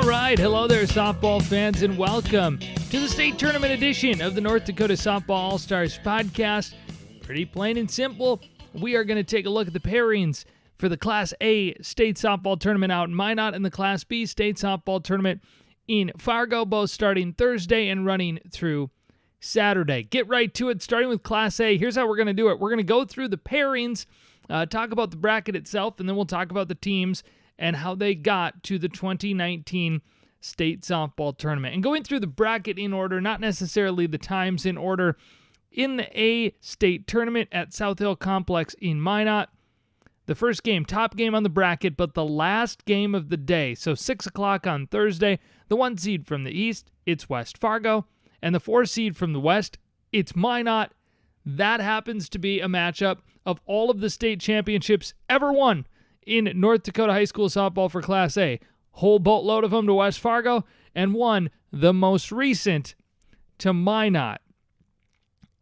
All right, hello there, softball fans, and welcome to the state tournament edition of the North Dakota Softball All-Stars podcast. Pretty plain and simple, we are going to take a look at the pairings for the Class A state softball tournament out in Minot and the Class B state softball tournament in Fargo, both starting Thursday and running through Saturday. Get right to it, starting with Class A. Here's how we're going to do it. We're going to go through the pairings, talk about the bracket itself, and then we'll talk about the teams and how they got to the 2019 state softball tournament. And going through the bracket in order, not necessarily the times in order, in the A state tournament at South Hill Complex in Minot, the first game, top game on the bracket, but the last game of the day. So 6 o'clock on Thursday, the 1 seed from the East, it's West Fargo, and the 4 seed from the West, it's Minot. That happens to be a matchup of all of the state championships ever won in North Dakota high school softball for Class A. Whole boatload of them to West Fargo, and one, the most recent, to Minot. A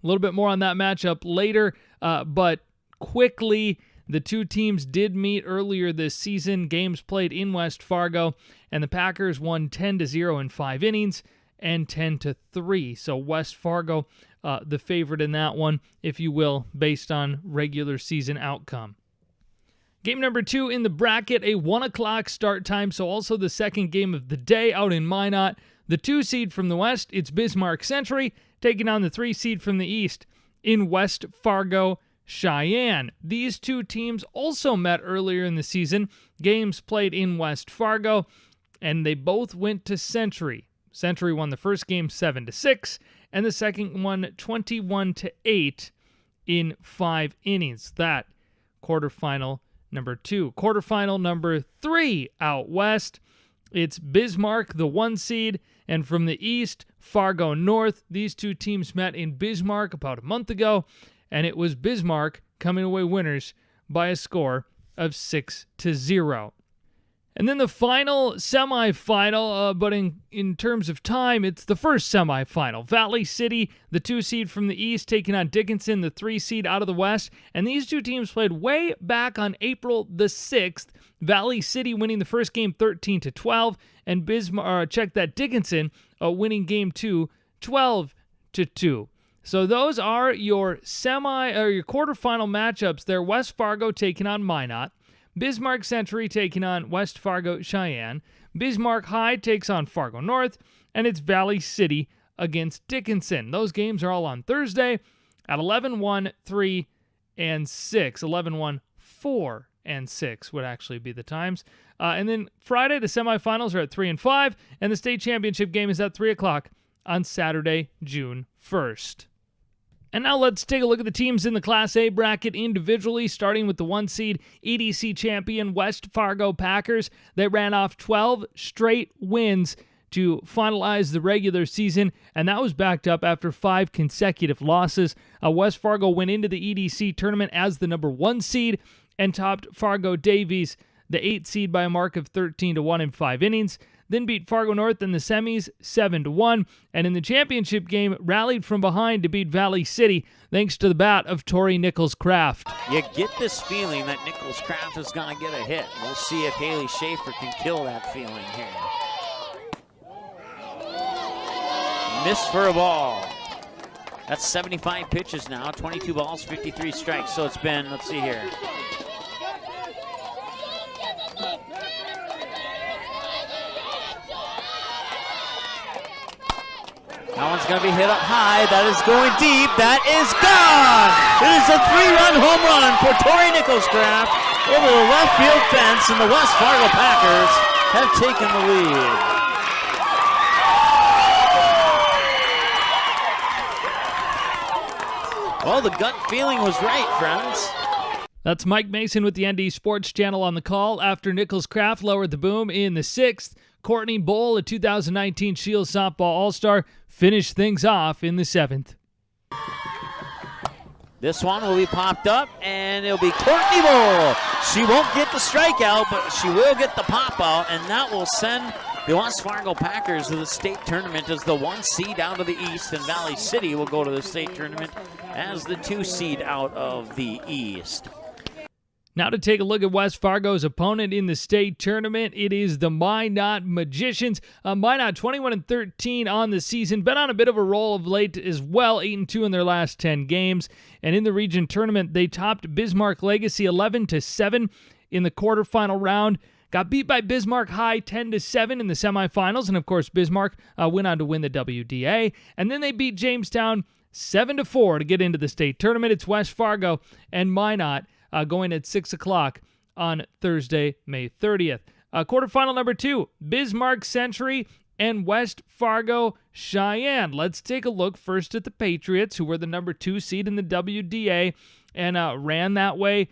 little bit more on that matchup later, but quickly, the two teams did meet earlier this season. Games played in West Fargo, and the Packers won 10-0 in 5 innings and 10-3. So West Fargo, the favorite in that one, if you will, based on regular season outcome. Game number 2 in the bracket, a 1 o'clock start time, so also the second game of the day out in Minot. The 2 seed from the West, it's Bismarck Century, taking on the 3 seed from the East in West Fargo, Cheyenne. These two teams also met earlier in the season. Games played in West Fargo, and they both went to Century. Century won the first game 7-6, and the second one 21-8 in 5 innings. That quarterfinal number 2. Quarterfinal number 3 out west. It's Bismarck, the 1 seed, and from the East, Fargo North. These two teams met in Bismarck about a month ago, and it was Bismarck coming away winners by a score of 6-0. And then the final semifinal, but in terms of time, it's the first semifinal. Valley City, the 2 seed from the East, taking on Dickinson, the 3 seed out of the West. And these two teams played way back on April the 6th. Valley City winning the first game 13-12, and Dickinson winning game 2 12-2. So those are your your quarterfinal matchups there. West Fargo taking on Minot. Bismarck Century taking on West Fargo Cheyenne. Bismarck High takes on Fargo North, and it's Valley City against Dickinson. Those games are all on Thursday at 11-1, 3, and 6. 11-1, 4, and 6 would actually be the times. And then Friday, the semifinals are at 3 and 5, and the state championship game is at 3 o'clock on Saturday, June 1st. And now let's take a look at the teams in the Class A bracket individually, starting with the 1 seed EDC champion West Fargo Packers. They ran off 12 straight wins to finalize the regular season, and that was backed up after 5 consecutive losses. West Fargo went into the EDC tournament as the number 1 seed and topped Fargo Davies, the 8 seed, by a mark of 13-1 in 5 innings. Then beat Fargo North in the semis 7-1, and in the championship game rallied from behind to beat Valley City thanks to the bat of Tori Nichols-Craft. You get this feeling that Nichols-Craft is going to get a hit. We'll see if Haley Schaefer can kill that feeling here. Missed for a ball. That's 75 pitches now, 22 balls, 53 strikes. So it's been, let's see here. That one's going to be hit up high. That is going deep. That is gone. It is a 3-run home run for Tori Nichols-Craft over the left field fence, and the West Fargo Packers have taken the lead. Well, the gut feeling was right, friends. That's Mike Mason with the ND Sports Channel on the call after Nichols-Craft lowered the boom in the 6th. Courtney Bowl, a 2019 Shields Softball All-Star, finished things off in the 7th. This one will be popped up, and it'll be Courtney Bowl. She won't get the strikeout, but she will get the pop-out, and that will send the West Fargo Packers to the state tournament as the 1 seed out of the East, and Valley City will go to the state tournament as the 2 seed out of the East. Now to take a look at West Fargo's opponent in the state tournament, it is the Minot Magicians. Minot 21-13 on the season, been on a bit of a roll of late as well, 8-2 in their last 10 games. And in the region tournament, they topped Bismarck Legacy 11-7 in the quarterfinal round. Got beat by Bismarck High 10-7 in the semifinals, and of course Bismarck went on to win the WDA. And then they beat Jamestown 7-4 to get into the state tournament. It's West Fargo and Minot going at 6 o'clock on Thursday, May 30th. Quarterfinal number 2, Bismarck Century and West Fargo Cheyenne. Let's take a look first at the Patriots, who were the number 2 seed in the WDA and ran that way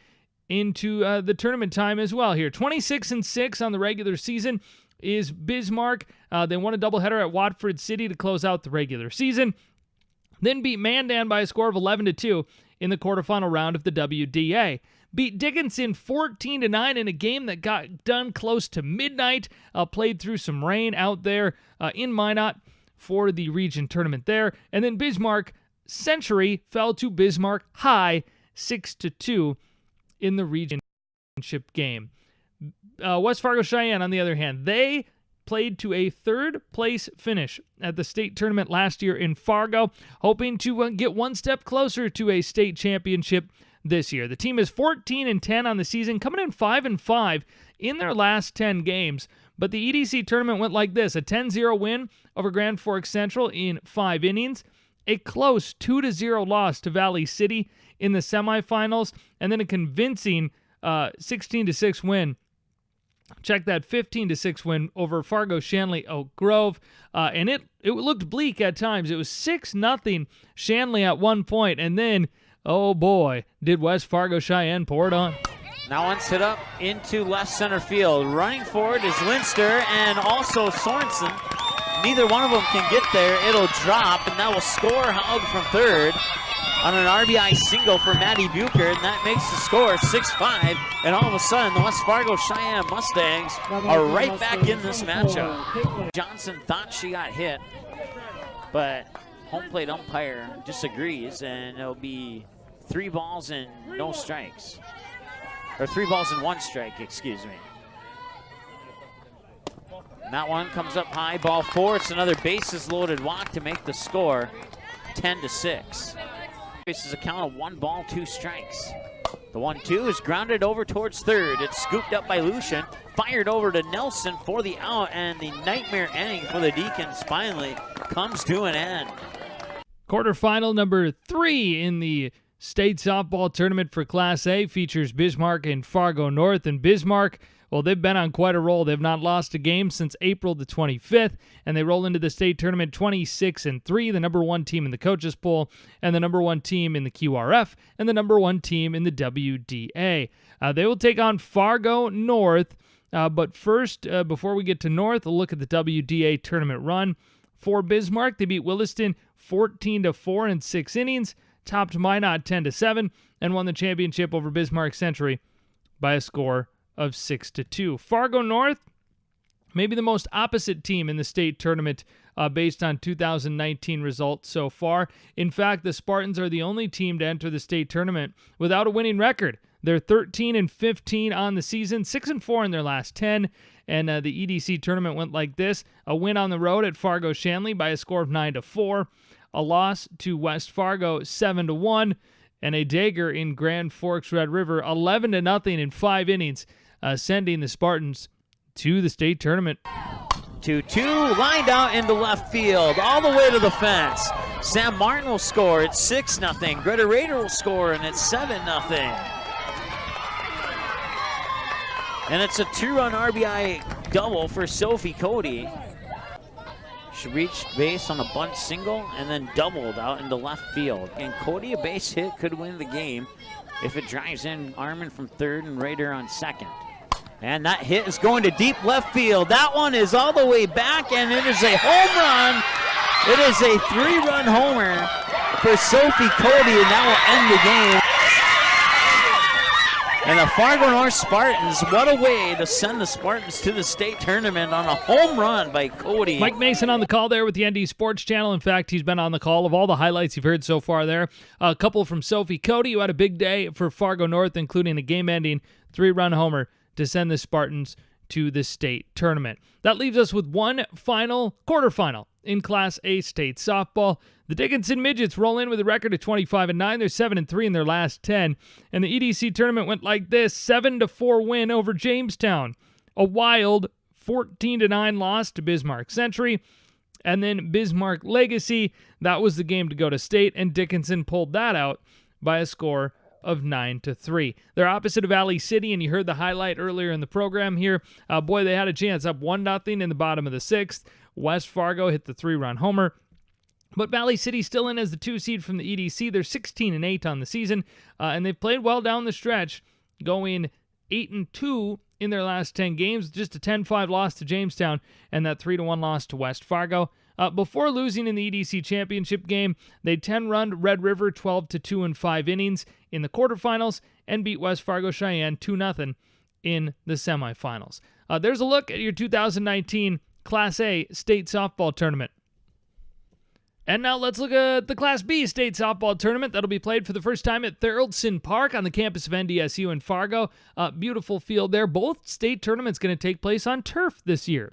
into the tournament time as well here. 26-6 on the regular season is Bismarck. They won a doubleheader at Watford City to close out the regular season. Then beat Mandan by a score of 11-2 in the quarterfinal round of the WDA. Beat Dickinson 14-9 in a game that got done close to midnight. Played through some rain out there in Minot for the region tournament there. And then Bismarck Century fell to Bismarck High 6-2 in the region championship game. West Fargo Cheyenne, on the other hand, they played to a third-place finish at the state tournament last year in Fargo, hoping to get one step closer to a state championship this year. The team is 14-10 on the season, coming in 5-5 in their last 10 games. But the EDC tournament went like this: a 10-0 win over Grand Forks Central in 5 innings, a close 2-0 loss to Valley City in the semifinals, and then a convincing 16-6 win. Check that, 15-6 win over Fargo Shanley Oak Grove. And it looked bleak at times. It was 6-0 Shanley at one point, and then, oh boy, did West Fargo Cheyenne pour it on. Now one's hit up into left center field. Running forward is Linster and also Sorensen. Neither one of them can get there. It'll drop, and that will score Haug from third on an RBI single for Maddie Bucher, and that makes the score 6-5. And all of a sudden, the West Fargo Cheyenne Mustangs are right back in this matchup. Johnson thought she got hit, but home plate umpire disagrees, and it'll be 3 balls and no strikes. Or 3 balls and 1 strike, excuse me. And that one comes up high, ball 4. It's another bases loaded walk to make the score 10-6. This is a count of 1 ball, 2 strikes. The 1-2 is grounded over towards third. It's scooped up by Lucian, fired over to Nelson for the out, and the nightmare inning for the Deacons finally comes to an end. Quarterfinal number 3 in the state softball tournament for Class A features Bismarck and Fargo North. And Bismarck, well, they've been on quite a roll. They've not lost a game since April the 25th, and they roll into the state tournament 26-3, the number 1 team in the coaches poll, and the number 1 team in the QRF, and the number 1 team in the WDA. They will take on Fargo North, but first, before we get to North, a look at the WDA tournament run. For Bismarck, they beat Williston 14-4 in 6 innings, topped Minot 10-7, and won the championship over Bismarck Century by a score of 6-2. Fargo North, maybe the most opposite team in the state tournament based on 2019 results so far. In fact, the Spartans are the only team to enter the state tournament without a winning record. They're 13-15 on the season, 6-4 in their last 10. And the EDC tournament went like this: a win on the road at Fargo Shanley by a score of 9-4, a loss to West Fargo 7-1, and a dagger in Grand Forks Red River 11-0 in 5 innings, sending the Spartans to the state tournament. 2-2, lined out into left field, all the way to the fence. Sam Martin will score. It's 6-0. Greta Rader will score, and it's 7-0. And it's a 2-run RBI double for Sophie Cody. She reached base on a bunt single and then doubled out into left field. And Cody, a base hit, could win the game if it drives in Armin from third and Rader on second. And that hit is going to deep left field. That one is all the way back, and it is a home run. It is a 3-run homer for Sophie Cody, and that will end the game. And the Fargo North Spartans, what a way to send the Spartans to the state tournament on a home run by Cody. Mike Mason on the call there with the ND Sports Channel. In fact, he's been on the call of all the highlights you've heard so far there. A couple from Sophie Cody, who had a big day for Fargo North, including a game-ending 3-run homer to send the Spartans to the state tournament. That leaves us with one final quarterfinal in Class A state softball. The Dickinson Midgets roll in with a record of 25-9. They're 7-3 in their last 10. And the EDC tournament went like this: 7-4 win over Jamestown. A wild 14-9 loss to Bismarck Century. And then Bismarck Legacy. That was the game to go to state, and Dickinson pulled that out by a score of 9-3. They're opposite of Valley City, and you heard the highlight earlier in the program here. Boy, they had a chance, up 1-0 in the bottom of the 6th. West Fargo hit the 3-run homer. But Valley City still in as the 2 seed from the EDC. They're 16-8 on the season, and they've played well down the stretch, going 8-2 in their last 10 games. Just a 10-5 loss to Jamestown and that 3-1 loss to West Fargo. Before losing in the EDC championship game, they 10-run Red River 12-2 in 5 innings in the quarterfinals and beat West Fargo Cheyenne 2-0 in the semifinals. There's a look at your 2019 Class A state softball tournament. And now let's look at the Class B state softball tournament that'll be played for the first time at Thoroldson Park on the campus of NDSU in Fargo. Beautiful field there. Both state tournaments going to take place on turf this year.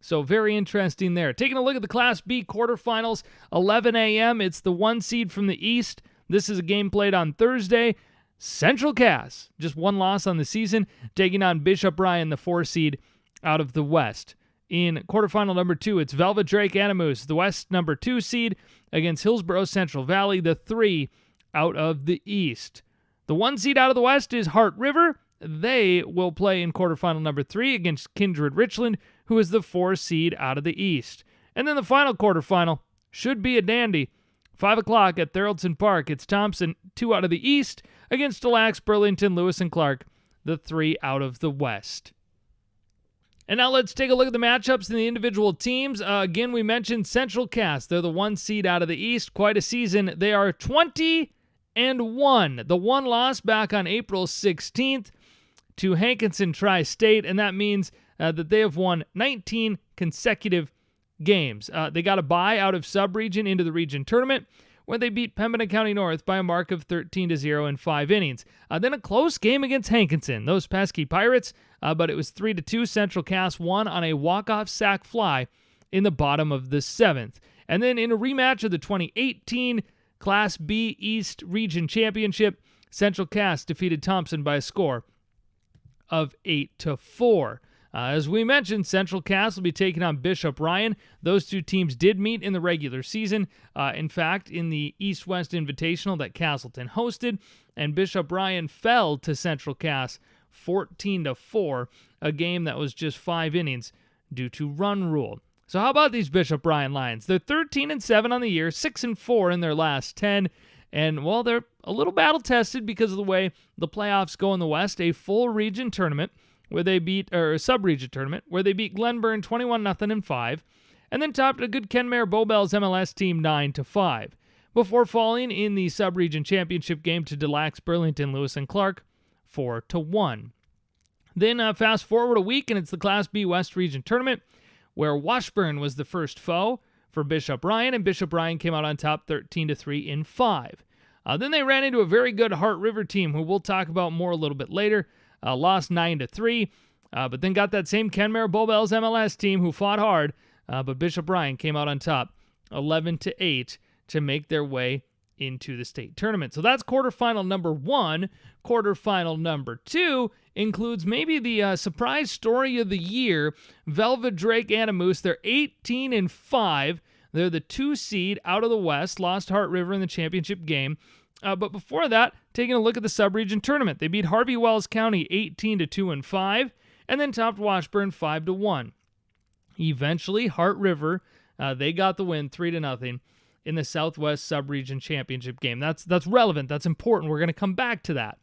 So very interesting there. Taking a look at the Class B quarterfinals, 11 a.m. It's the 1 seed from the East. This is a game played on Thursday. Central Cass, just 1 loss on the season, taking on Bishop Ryan, the 4 seed out of the West. In quarterfinal number 2, it's Velva Drake Animus, the West number 2 seed, against Hillsborough Central Valley, the 3 out of the East. The 1 seed out of the West is Heart River. They will play in quarterfinal number 3 against Kindred Richland, who is the 4 seed out of the East. And then the final quarterfinal should be a dandy. 5 o'clock at Thoroldson Park, it's Thompson, 2 out of the East, against Des Lacs, Burlington, Lewis, and Clark, the 3 out of the West. And now let's take a look at the matchups in the individual teams. Again, we mentioned Central Cass. They're the 1 seed out of the East. Quite a season. They are 20-1. The 1 loss back on April 16th to Hankinson Tri-State, and that means that they have won 19 consecutive games. They got a bye out of sub-region into the region tournament, where they beat Pembina County North by a mark of 13-0 in 5 innings. Then a close game against Hankinson, those pesky Pirates, but it was 3-2. Central Cass won on a walk-off sac fly in the bottom of the 7th. And then in a rematch of the 2018 Class B East Region Championship, Central Cass defeated Thompson by a score of 8-4. As we mentioned, Central Cass will be taking on Bishop Ryan. Those 2 teams did meet in the regular season. In fact, in the East-West Invitational that Castleton hosted, and Bishop Ryan fell to Central Cass 14-4, a game that was just 5 innings due to run rule. So how about these Bishop Ryan Lions? They're 13-7 on the year, 6-4 in their last 10. And, well, they're a little battle-tested because of the way the playoffs go in the West. A full region tournament where they beat, or a sub-region tournament, where they beat Glenburn 21-0 in 5, and then topped a good Kenmare Bowbells MLS team 9-5, before falling in the sub-region championship game to Des Lacs, Burlington, Lewis, and Clark 4-1. Then fast forward a week, and it's the Class B West Region Tournament, where Washburn was the first foe for Bishop Ryan, and Bishop Ryan came out on top 13-3 in 5. Then they ran into a very good Heart River team, who we'll talk about more a little bit later. Lost 9-3, but then got that same Kenmare Bowbells MLS team who fought hard, but Bishop Ryan came out on top 11-8 to make their way into the state tournament. So that's quarterfinal number 1. Quarterfinal number 2 includes maybe the surprise story of the year, Velva Drake Animus. They're 18-5. They're the 2 seed out of the West, lost Heart River in the championship game. But before that, taking a look at the sub-region tournament, they beat Harvey Wells County 18-2 in 5, and then topped Washburn 5-1. Eventually, Heart River, they got the win 3-0 in the Southwest Sub-Region Championship game. That's relevant. That's important. We're going to come back to that.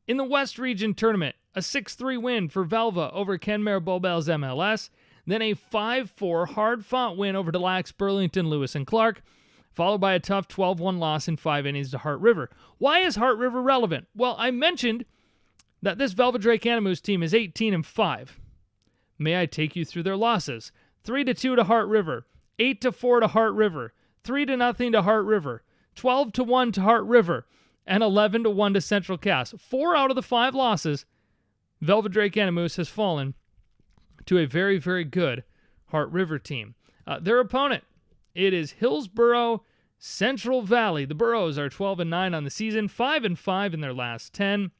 In the West Region Tournament, a 6-3 win for Velva over Kenmare Bowbells MLS, then a 5-4 hard-fought win over Des Lacs, Burlington, Lewis, and Clark, followed by a tough 12-1 loss in 5 innings to Heart River. Why is Heart River relevant? Well, I mentioned that this Velvet Drake Animus team is 18-5. May I take you through their losses? 3-2 to Heart River, 8-4 to Heart River, 3-0 to Heart River, 12-1 to Heart River, and 11-1 to Central Cass. 4 out of the 5 losses, Velvet Drake Animus has fallen to a very, very good Heart River team. Their opponent, it is Hillsboro Central Valley. The Burros are 12-9 on the season, 5-5 in their last 10.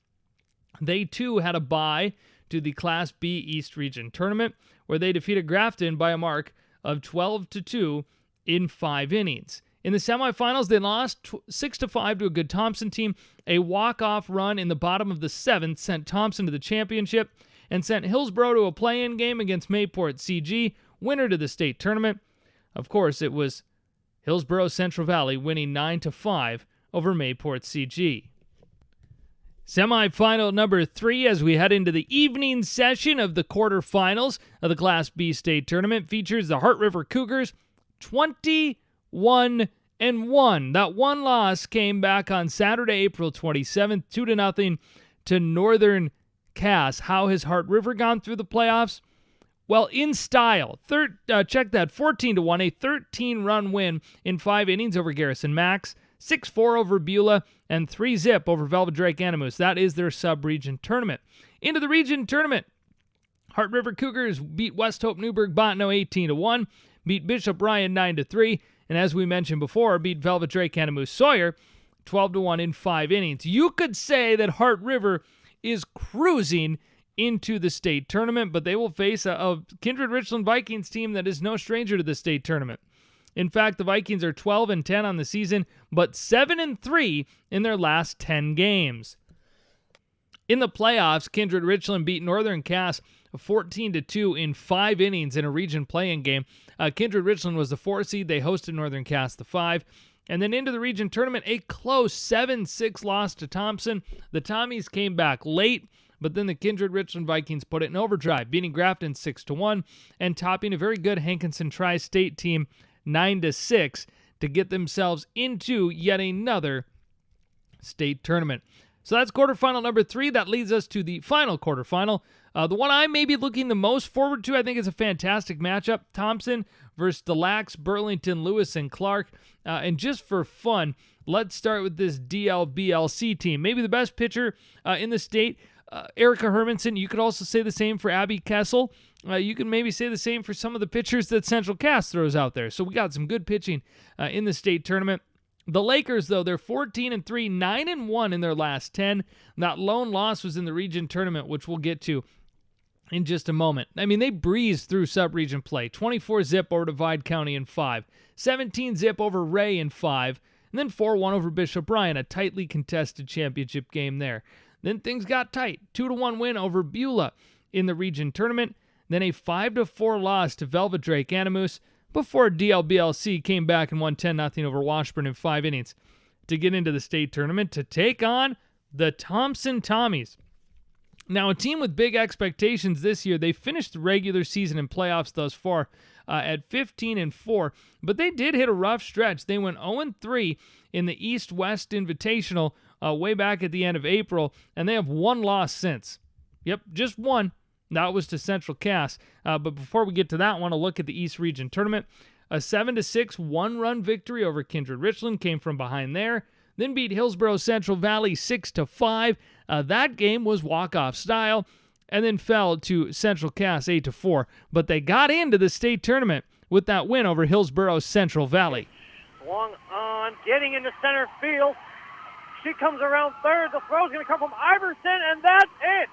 They too had a bye to the Class B East Region Tournament, where they defeated Grafton by a mark of 12-2 in 5 innings. In the semifinals, they lost 6-5 to a good Thompson team. A walk-off run in the bottom of the 7th sent Thompson to the championship and sent Hillsboro to a play-in game against Mayport CG, winner to the state tournament. Of course, it was Hillsboro Central Valley winning 9-5 over Mayport CG. Semifinal number 3 as we head into the evening session of the quarterfinals of the Class B state tournament features the Heart River Cougars 21-1. That one loss came back on Saturday, April 27th, 2-0 to Northern Cass. How has Heart River gone through the playoffs? Well, in style. Check that, 14-1, a 13-run win in 5 innings over Garrison Max, 6-4 over Beulah, and 3-0 over Velvet Drake Animus. That is their sub-region tournament. Into the region tournament, Heart River Cougars beat West Hope Newburgh Bottineau 18-1, beat Bishop Ryan 9-3, and as we mentioned before, beat Velvet Drake Animus Sawyer 12-1 in 5 innings. You could say that Heart River is cruising into the state tournament, but they will face a Kindred Richland Vikings team that is no stranger to the state tournament. In fact, the Vikings are 12-10 on the season, but 7-3 in their last 10 games. In the playoffs, Kindred Richland beat Northern Cass 14-2 in 5 innings in a region play-in game. Kindred Richland was the 4 seed. They hosted Northern Cass, the 5. And then into the region tournament, a close 7-6 loss to Thompson. The Tommies came back late, but then the Kindred Richland Vikings put it in overdrive, beating Grafton 6-1 and topping a very good Hankinson Tri-State team 9-6 to get themselves into yet another state tournament. So that's quarterfinal number 3. That leads us to the final quarterfinal. The one I may be looking the most forward to, I think is a fantastic matchup. Thompson versus DeLax, Burlington, Lewis, and Clark. And just for fun, let's start with this DLBLC team. Maybe the best pitcher in the state, Erica Hermanson. You could also say the same for Abby Kessel. You can maybe say the same for some of the pitchers that Central Cass throws out there. So we got some good pitching in the state tournament. The Lakers, though, they're 14-3, 9-1 in their last 10. That lone loss was in the region tournament, which we'll get to in just a moment. I mean, they breezed through sub-region play. 24-0 over Divide County in 5. 17-0 over Ray in 5. And then 4-1 over Bishop Ryan, a tightly contested championship game there. Then things got tight. 2-1 win over Beulah in the region tournament. Then a 5-4 loss to Velvet Drake Animus before DLBLC came back and won 10-0 over Washburn in 5 innings to get into the state tournament to take on the Thompson Tommies. Now, a team with big expectations this year. They finished the regular season and playoffs thus far at 15-4, but they did hit a rough stretch. They went 0-3 in the East-West Invitational way back at the end of April, and they have one loss since. Yep, just one. That was to Central Cass. But before we get to that one, a look at the East Region Tournament. A 7-6 one-run victory over Kindred Richland came from behind there. Then beat Hillsboro Central Valley 6-5. That game was walk-off style. And then fell to Central Cass 8-4. But they got into the state tournament with that win over Hillsboro Central Valley. Swung on, getting into center field. She comes around third. The throw's going to come from Iverson, and that's it.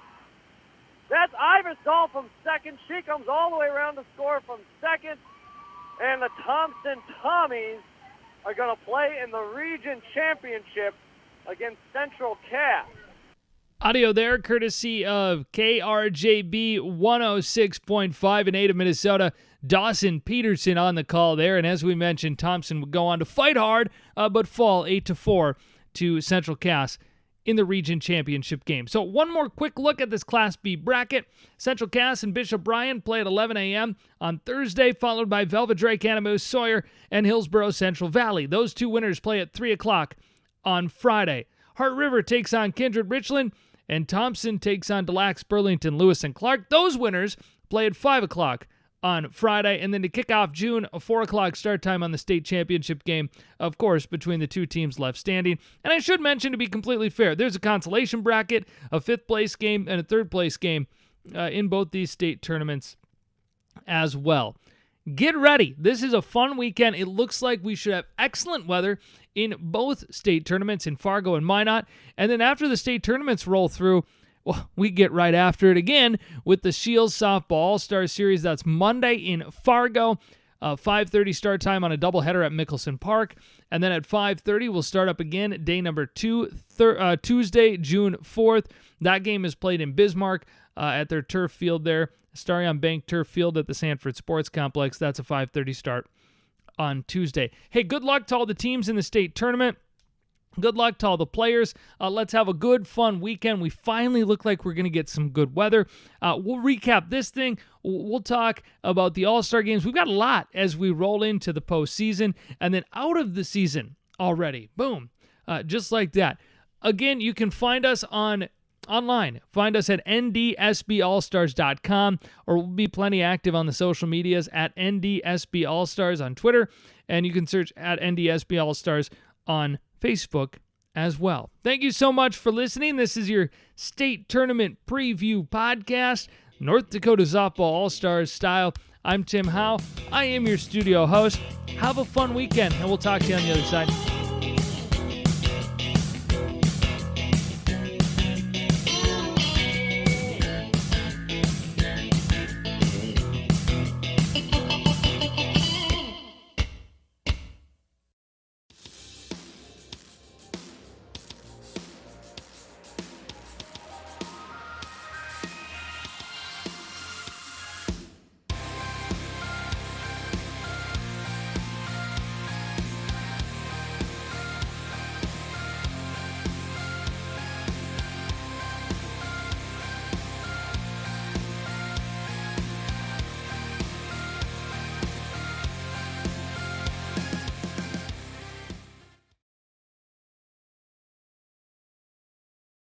That's Iverson from second. She comes all the way around to score from second. And the Thompson Tommies are going to play in the region championship against Central Cass. Audio there, courtesy of KRJB 106.5 in Ada, Minnesota. Dawson Peterson on the call there. And as we mentioned, Thompson would go on to fight hard, but fall 8-4 to Central Cass in the region championship game. So one more quick look at this Class B bracket. Central Cass and Bishop Ryan play at 11 a.m. on Thursday, followed by Velvet Drake Animus Sawyer and Hillsboro Central Valley. Those two winners play at 3 o'clock on Friday. Heart River takes on Kindred Richland And Thompson takes on Delax, Burlington, Lewis, and Clark. Those winners play at 5 o'clock on Friday. And then to kick off June, a 4 o'clock start time on the state championship game, of course, between the two teams left standing. And I should mention, to be completely fair, there's a consolation bracket, a 5th place game, and a 3rd place game in both these state tournaments as well. Get ready. This is a fun weekend. It looks like we should have excellent weather in both state tournaments in Fargo and Minot. And then after the state tournaments roll through, well, we get right after it again with the Shields Softball All-Star Series. That's Monday in Fargo. 5:30 start time on a doubleheader at Mickelson Park. And then at 5:30, we'll start up again day number 2, Tuesday, June 4th. That game is played in Bismarck at their turf field there. Starion Bank Turf Field at the Sanford Sports Complex. That's a 5:30 start on Tuesday. Hey, good luck to all the teams in the state tournament. Good luck to all the players. Let's have a good, fun weekend. We finally look like we're going to get some good weather. We'll recap this thing. We'll talk about the All-Star games. We've got a lot as we roll into the postseason and then out of the season already. Boom. Just like that. Again, you can find us online. Find us at ndsballstars.com, or we'll be plenty active on the social medias at ndsballstars on Twitter, and you can search at ndsballstars on Facebook as well. Thank you so much for listening. This is your state tournament preview podcast, North Dakota Softball All-Stars style. I'm Tim Howe. I am your studio host. Have a fun weekend, and we'll talk to you on the other side.